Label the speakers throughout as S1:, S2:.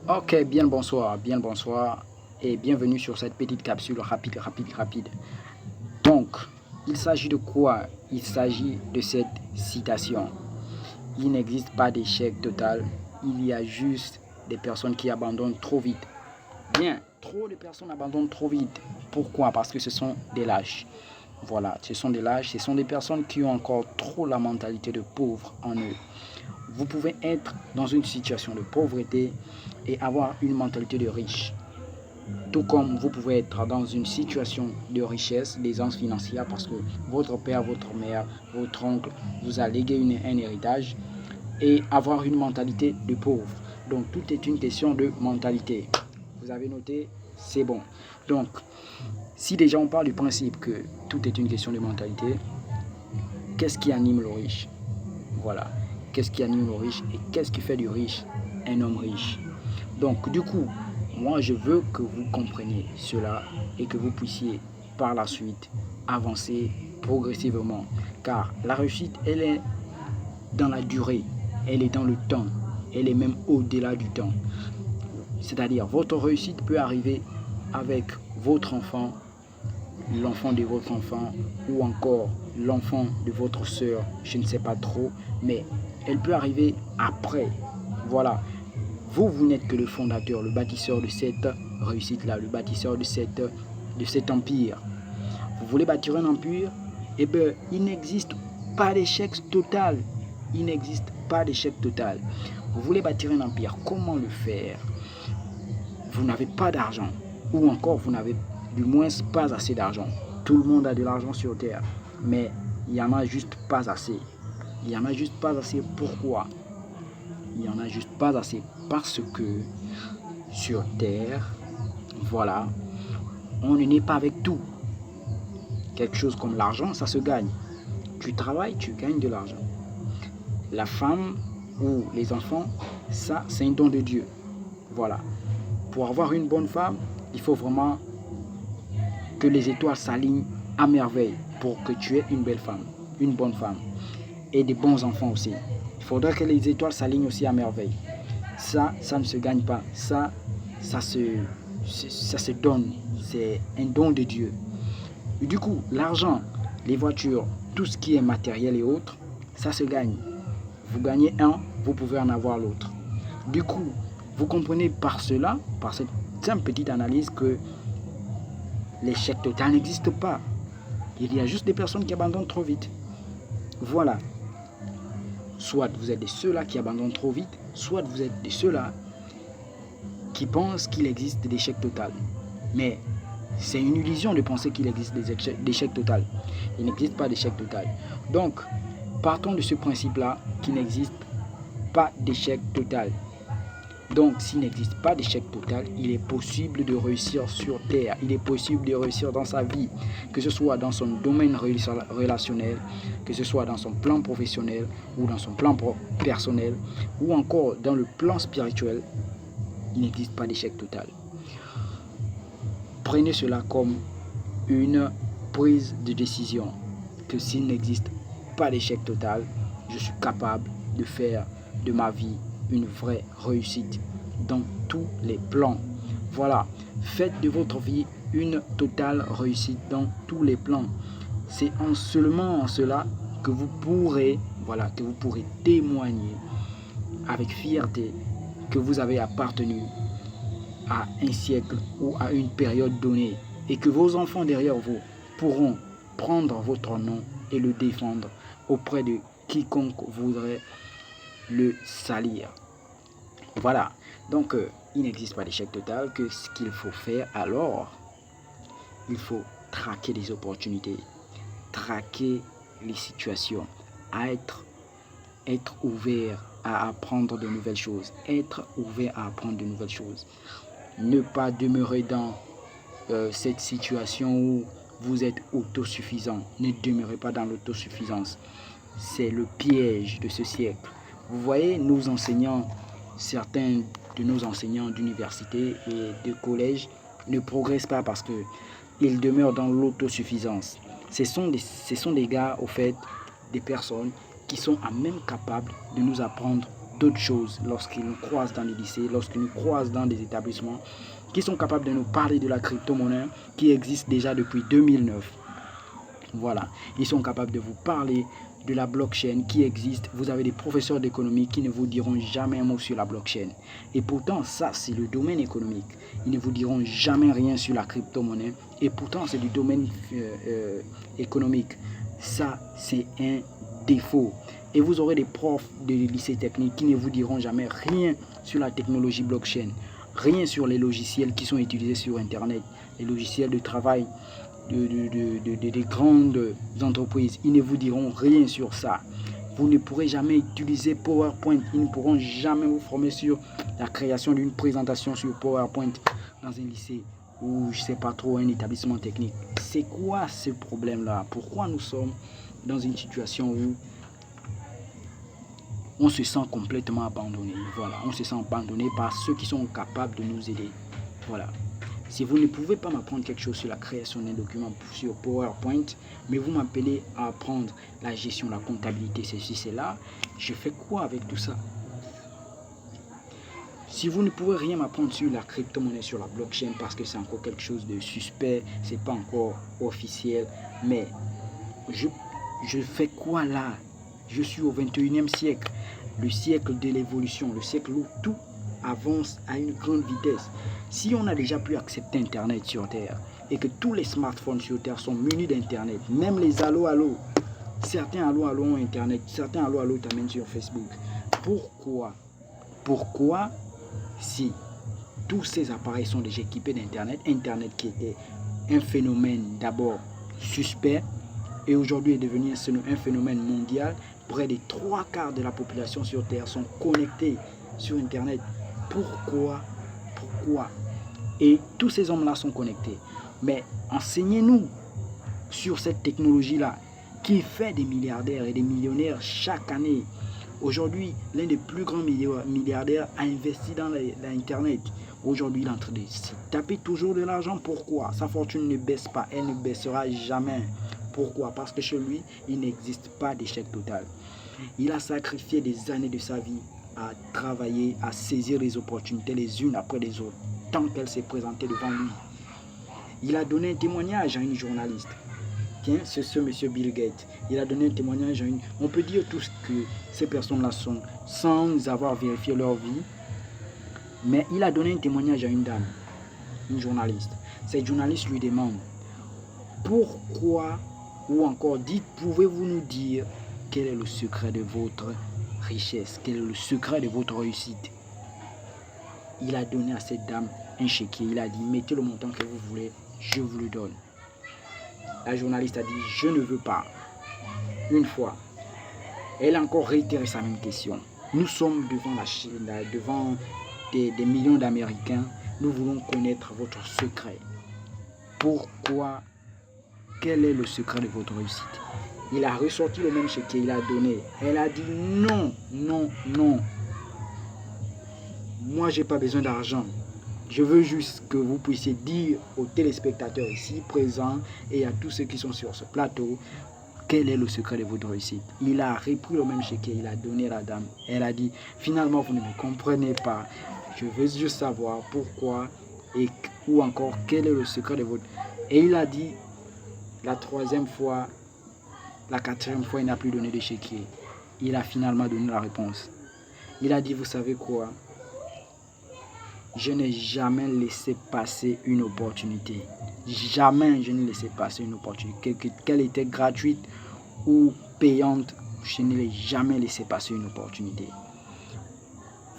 S1: Ok, bien le bonsoir et bienvenue sur cette petite capsule rapide. Donc, il s'agit de quoi? Il s'agit de cette citation. Il n'existe pas d'échec total, il y a juste des personnes qui abandonnent trop vite. Bien, trop de personnes abandonnent trop vite. Pourquoi? Parce que ce sont des lâches. Voilà, ce sont des lâches, ce sont des personnes qui ont encore trop la mentalité de pauvre en eux. Vous pouvez être dans une situation de pauvreté et avoir une mentalité de riche. Tout comme vous pouvez être dans une situation de richesse, d'aisance financière, parce que votre père, votre mère, votre oncle vous a légué un héritage, et avoir une mentalité de pauvre. Donc tout est une question de mentalité. Vous avez noté, c'est bon. Donc, si déjà on parle du principe que tout est une question de mentalité, qu'est-ce qui anime le riche? Voilà. Qu'est-ce qui anime le riche et qu'est-ce qui fait du riche un homme riche? Donc, du coup, moi, je veux que vous compreniez cela et que vous puissiez par la suite avancer progressivement. Car la réussite, elle est dans la durée, elle est dans le temps, elle est même au-delà du temps. C'est-à-dire, votre réussite peut arriver avec votre enfant, l'enfant de votre enfant ou encore l'enfant de votre soeur, je ne sais pas trop, mais elle peut arriver après. Voilà, vous n'êtes que le fondateur, le bâtisseur de cette réussite-là, le bâtisseur de cet empire. Vous voulez bâtir un empire? Eh bien, il n'existe pas d'échec total. Il n'existe pas d'échec total. Vous voulez bâtir un empire, comment le faire? Vous n'avez pas d'argent, ou encore vous n'avez du moins pas assez d'argent. Tout le monde a de l'argent sur Terre, mais il n'y en a juste pas assez. Il n'y en a juste pas assez. Pourquoi? Il n'y en a juste pas assez parce que sur Terre, voilà, on ne naît pas avec tout. Quelque chose comme l'argent, ça se gagne. Tu travailles, tu gagnes de l'argent. La femme ou les enfants, ça, c'est un don de Dieu. Voilà. Pour avoir une bonne femme, il faut vraiment que les étoiles s'alignent à merveille pour que tu aies une belle femme, une bonne femme et des bons enfants aussi. Il faudrait que les étoiles s'alignent aussi à merveille. Ça ne se gagne pas. Ça se donne. C'est un don de Dieu. Et du coup, l'argent, les voitures, tout ce qui est matériel et autres, ça se gagne. Vous gagnez un, vous pouvez en avoir l'autre. Du coup, vous comprenez par cela, par cette simple petite analyse, que l'échec total n'existe pas. Il y a juste des personnes qui abandonnent trop vite. Voilà. Soit vous êtes de ceux-là qui abandonnent trop vite, soit vous êtes de ceux-là qui pensent qu'il existe des échecs total. Mais c'est une illusion de penser qu'il existe des échecs total. Il n'existe pas d'échec total. Donc, partons de ce principe-là qu'il n'existe pas d'échec total. Donc, s'il n'existe pas d'échec total, il est possible de réussir sur Terre. Il est possible de réussir dans sa vie, que ce soit dans son domaine relationnel, que ce soit dans son plan professionnel ou dans son plan personnel, ou encore dans le plan spirituel. Il n'existe pas d'échec total. Prenez cela comme une prise de décision, que s'il n'existe pas d'échec total, je suis capable de faire de ma vie une vraie réussite dans tous les plans. Voilà, faites de votre vie une totale réussite dans tous les plans. C'est seulement en cela que vous pourrez, que vous pourrez témoigner avec fierté que vous avez appartenu à un siècle ou à une période donnée et que vos enfants derrière vous pourront prendre votre nom et le défendre auprès de quiconque voudrait le salir. Voilà, donc il n'existe pas d'échec total. Que ce qu'il faut faire alors, il faut traquer les opportunités, traquer les situations, être ouvert à apprendre de nouvelles choses, être ouvert à apprendre de nouvelles choses. Ne pas demeurer dans cette situation où vous êtes autosuffisant. Ne demeurez pas dans l'autosuffisance. C'est le piège de ce siècle. Vous voyez, nos enseignants, certains de nos enseignants d'université et de collège ne progressent pas parce qu'ils demeurent dans l'autosuffisance. Ce sont des gars, au fait, des personnes qui sont à même capables de nous apprendre d'autres choses lorsqu'ils nous croisent dans les lycées, lorsqu'ils nous croisent dans des établissements, qui sont capables de nous parler de la crypto-monnaie qui existe déjà depuis 2009. Voilà, ils sont capables de vous parler de la blockchain qui existe. Vous avez des professeurs d'économie qui ne vous diront jamais un mot sur la blockchain. Et pourtant, ça, c'est le domaine économique. Ils ne vous diront jamais rien sur la crypto-monnaie. Et pourtant, c'est du domaine économique. Ça, c'est un défaut. Et vous aurez des profs de lycée technique qui ne vous diront jamais rien sur la technologie blockchain. Rien sur les logiciels qui sont utilisés sur Internet. Les logiciels de travail des grandes entreprises, ils ne vous diront rien sur ça. Vous ne pourrez jamais utiliser PowerPoint. Ils ne pourront jamais vous former sur la création d'une présentation sur PowerPoint dans un lycée ou je ne sais pas trop un établissement technique. C'est quoi ce problème-là? Pourquoi nous sommes dans une situation où on se sent complètement abandonné? Voilà, on se sent abandonné par ceux qui sont capables de nous aider. Voilà. Si vous ne pouvez pas m'apprendre quelque chose sur la création d'un document sur PowerPoint, mais vous m'appelez à apprendre la gestion, la comptabilité, ceci, cela, je fais quoi avec tout ça? Si vous ne pouvez rien m'apprendre sur la crypto-monnaie, sur la blockchain, parce que c'est encore quelque chose de suspect, c'est pas encore officiel, mais je fais quoi là? Je suis au 21e siècle, le siècle de l'évolution, le siècle où tout avance à une grande vitesse. Si on a déjà pu accepter Internet sur Terre et que tous les smartphones sur Terre sont munis d'Internet, même les allo, certains allo ont Internet, certains allo t'amènent sur Facebook. Pourquoi si tous ces appareils sont déjà équipés d'Internet, Internet qui était un phénomène d'abord suspect et aujourd'hui est devenu un phénomène mondial, près des 3/4 de la population sur Terre sont connectés sur Internet. Pourquoi? Et tous ces hommes-là sont connectés. Mais enseignez-nous sur cette technologie-là qui fait des milliardaires et des millionnaires chaque année. Aujourd'hui, l'un des plus grands milliardaires a investi dans l'Internet. Aujourd'hui, il est en train de se taper toujours de l'argent. Pourquoi? Sa fortune ne baisse pas. Elle ne baissera jamais. Pourquoi? Parce que chez lui, il n'existe pas d'échec total. Il a sacrifié des années de sa vie à travailler, à saisir les opportunités les unes après les autres, tant qu'elles s'est présentées devant lui. Il a donné un témoignage à une journaliste. Tiens, c'est ce monsieur Bill Gates. Il a donné un témoignage à une... On peut dire tout ce que ces personnes-là sont, sans avoir vérifié leur vie. Mais il a donné un témoignage à une dame, une journaliste. Cette journaliste lui demande, pourquoi, ou encore dites, pouvez-vous nous dire quel est le secret de votre richesse, quel est le secret de votre réussite? Il a donné à cette dame un chéquier. Il a dit, mettez le montant que vous voulez, je vous le donne. La journaliste a dit, je ne veux pas. Une fois, elle a encore réitéré sa même question. Nous sommes devant la Chine, devant des millions d'Américains. Nous voulons connaître votre secret. Pourquoi? Quel est le secret de votre réussite? Il a ressorti le même chéquier, il a donné. Elle a dit non. Moi, j'ai pas besoin d'argent. Je veux juste que vous puissiez dire aux téléspectateurs ici présents et à tous ceux qui sont sur ce plateau, quel est le secret de votre réussite? Il a repris le même chéquier, il a donné à la dame. Elle a dit, finalement, vous ne me comprenez pas. Je veux juste savoir pourquoi ou encore quel est le secret de votre... Et il a dit, la troisième fois, la quatrième fois, il n'a plus donné de chéquier. Il a finalement donné la réponse. Il a dit, vous savez quoi? Je n'ai jamais laissé passer une opportunité. Jamais je n'ai laissé passer une opportunité. Qu'elle était gratuite ou payante, je ne l'ai jamais laissé passer une opportunité.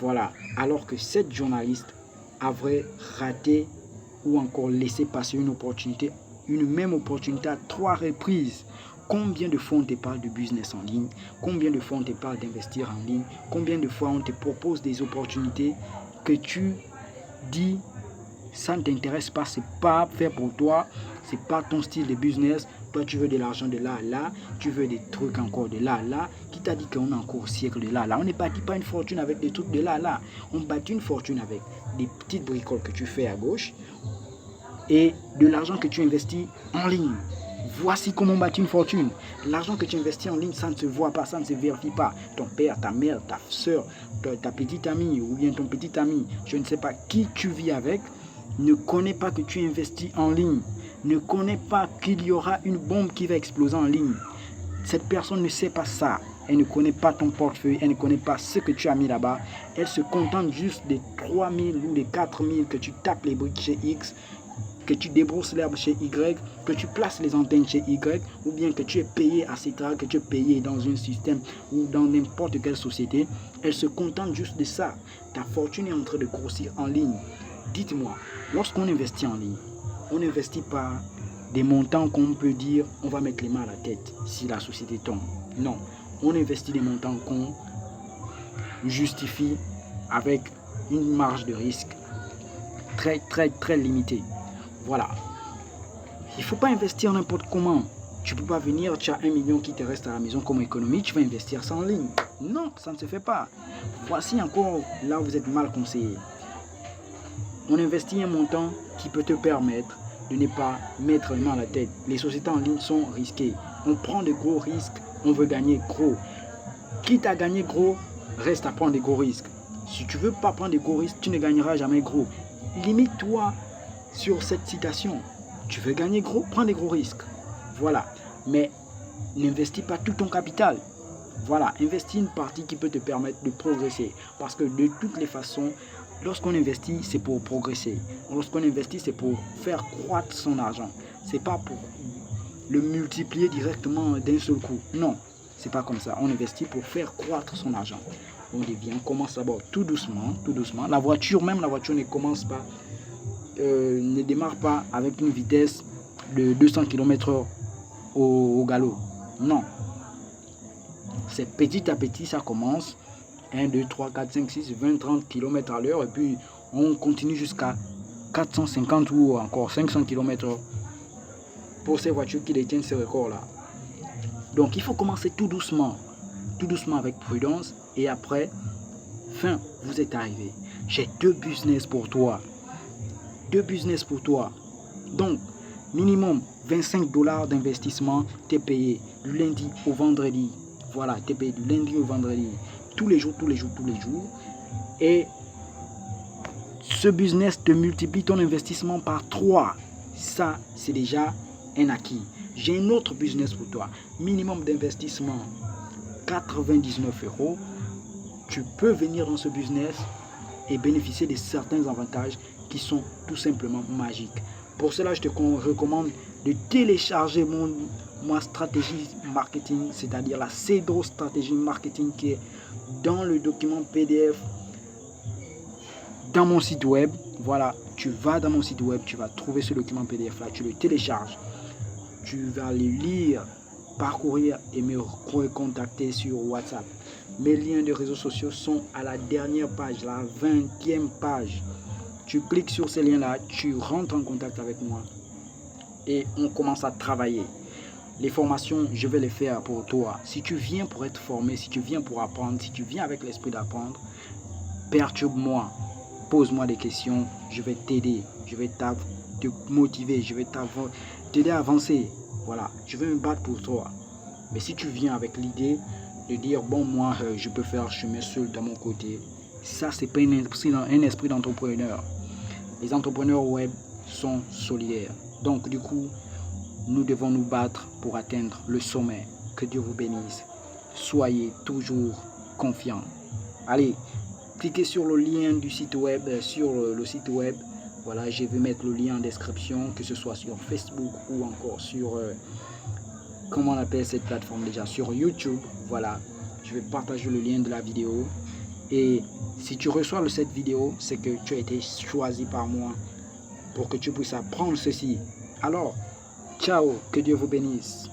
S1: Voilà. Alors que cette journaliste avait raté ou encore laissé passer une opportunité, une même opportunité à 3 reprises. Combien de fois on te parle de business en ligne? Combien de fois on te parle d'investir en ligne? Combien de fois on te propose des opportunités que tu dis ça ne t'intéresse pas, c'est pas fait pour toi, c'est pas ton style de business. Toi tu veux de l'argent de là à là, tu veux des trucs encore de là à là. Qui t'a dit qu'on a encore au siècle de là à là? On ne bâtit pas une fortune avec des trucs de là à là. On bâtit une fortune avec des petites bricoles que tu fais à gauche et de l'argent que tu investis en ligne. Voici comment bâtir une fortune. L'argent que tu investis en ligne, ça ne se voit pas, ça ne se vérifie pas. Ton père, ta mère, ta soeur, ta petite amie ou bien ton petit ami, je ne sais pas qui tu vis avec, ne connaît pas que tu investis en ligne. Ne connaît pas qu'il y aura une bombe qui va exploser en ligne. Cette personne ne sait pas ça. Elle ne connaît pas ton portefeuille, elle ne connaît pas ce que tu as mis là-bas. Elle se contente juste des 3 000 ou des 4 000 que tu tapes les briques chez X, que tu débrousses l'herbe chez Y, que tu places les antennes chez Y, ou bien que tu es payé à Citra, que tu es payé dans un système ou dans n'importe quelle société. Elle se contente juste de ça. Ta fortune est en train de grossir en ligne. Dites-moi, lorsqu'on investit en ligne, on n'investit pas des montants qu'on peut dire on va mettre les mains à la tête si la société tombe. Non, on investit des montants qu'on justifie avec une marge de risque très limitée. Voilà. Il ne faut pas investir n'importe comment. Tu ne peux pas venir, tu as 1 million qui te reste à la maison comme économie, tu vas investir ça en ligne. Non, ça ne se fait pas. Voici encore là où vous êtes mal conseillé. On investit un montant qui peut te permettre de ne pas mettre les mains à la tête. Les sociétés en ligne sont risquées. On prend de gros risques, on veut gagner gros. Quitte à gagner gros, reste à prendre des gros risques. Si tu ne veux pas prendre des gros risques, tu ne gagneras jamais gros. Limite-toi sur cette citation. Tu veux gagner gros, prends des gros risques. Voilà. Mais n'investis pas tout ton capital. Voilà, investis une partie qui peut te permettre de progresser. Parce que de toutes les façons, lorsqu'on investit, c'est pour progresser. Lorsqu'on investit, c'est pour faire croître son argent. C'est pas pour le multiplier directement d'un seul coup. Non, c'est pas comme ça. On investit pour faire croître son argent. On commence d'abord tout doucement. La voiture ne commence pas, ne démarre pas avec une vitesse de 200 km/h au galop. Non. C'est petit à petit, ça commence. 1, 2, 3, 4, 5, 6, 20, 30 km à l'heure. Et puis, on continue jusqu'à 450 ou encore 500 km/h pour ces voitures qui détiennent ces records-là. Donc, il faut commencer tout doucement avec prudence. Et après, vous êtes arrivé. J'ai 2 business pour toi. Donc, minimum $25 d'investissement, t'es payé du lundi au vendredi. Voilà, t'es payé du lundi au vendredi. Tous les jours. Et ce business te multiplie ton investissement par 3. Ça, c'est déjà un acquis. J'ai un autre business pour toi. Minimum d'investissement, 99 €. Tu peux venir dans ce business et bénéficier de certains avantages qui sont tout simplement magiques. Pour cela, je te recommande de télécharger ma stratégie marketing, c'est-à-dire la Cedro stratégie marketing qui est dans le document PDF dans mon site web. Voilà, tu vas dans mon site web, tu vas trouver ce document PDF là, tu le télécharges, tu vas le lire, parcourir et me recontacter sur WhatsApp. Mes liens de réseaux sociaux sont à la dernière page, la 20e page. Tu cliques sur ces liens-là, tu rentres en contact avec moi et on commence à travailler. Les formations, je vais les faire pour toi. Si tu viens pour être formé, si tu viens pour apprendre, si tu viens avec l'esprit d'apprendre, perturbe-moi, pose-moi des questions, je vais t'aider, je vais te motiver, je vais t'aider à avancer. Voilà, je vais me battre pour toi. Mais si tu viens avec l'idée de dire, bon, moi, je peux faire chemin seul de mon côté, ça, c'est pas un esprit d'entrepreneur. Les entrepreneurs web sont solidaires. Donc, du coup, nous devons nous battre pour atteindre le sommet. Que Dieu vous bénisse. Soyez toujours confiants. Allez, cliquez sur le lien du site web, sur le site web. Voilà, je vais mettre le lien en description, que ce soit sur Facebook ou encore sur, comment on appelle cette plateforme déjà, sur YouTube. Voilà, je vais partager le lien de la vidéo. Et si tu reçois cette vidéo, c'est que tu as été choisi par moi pour que tu puisses apprendre ceci. Alors, ciao, que Dieu vous bénisse.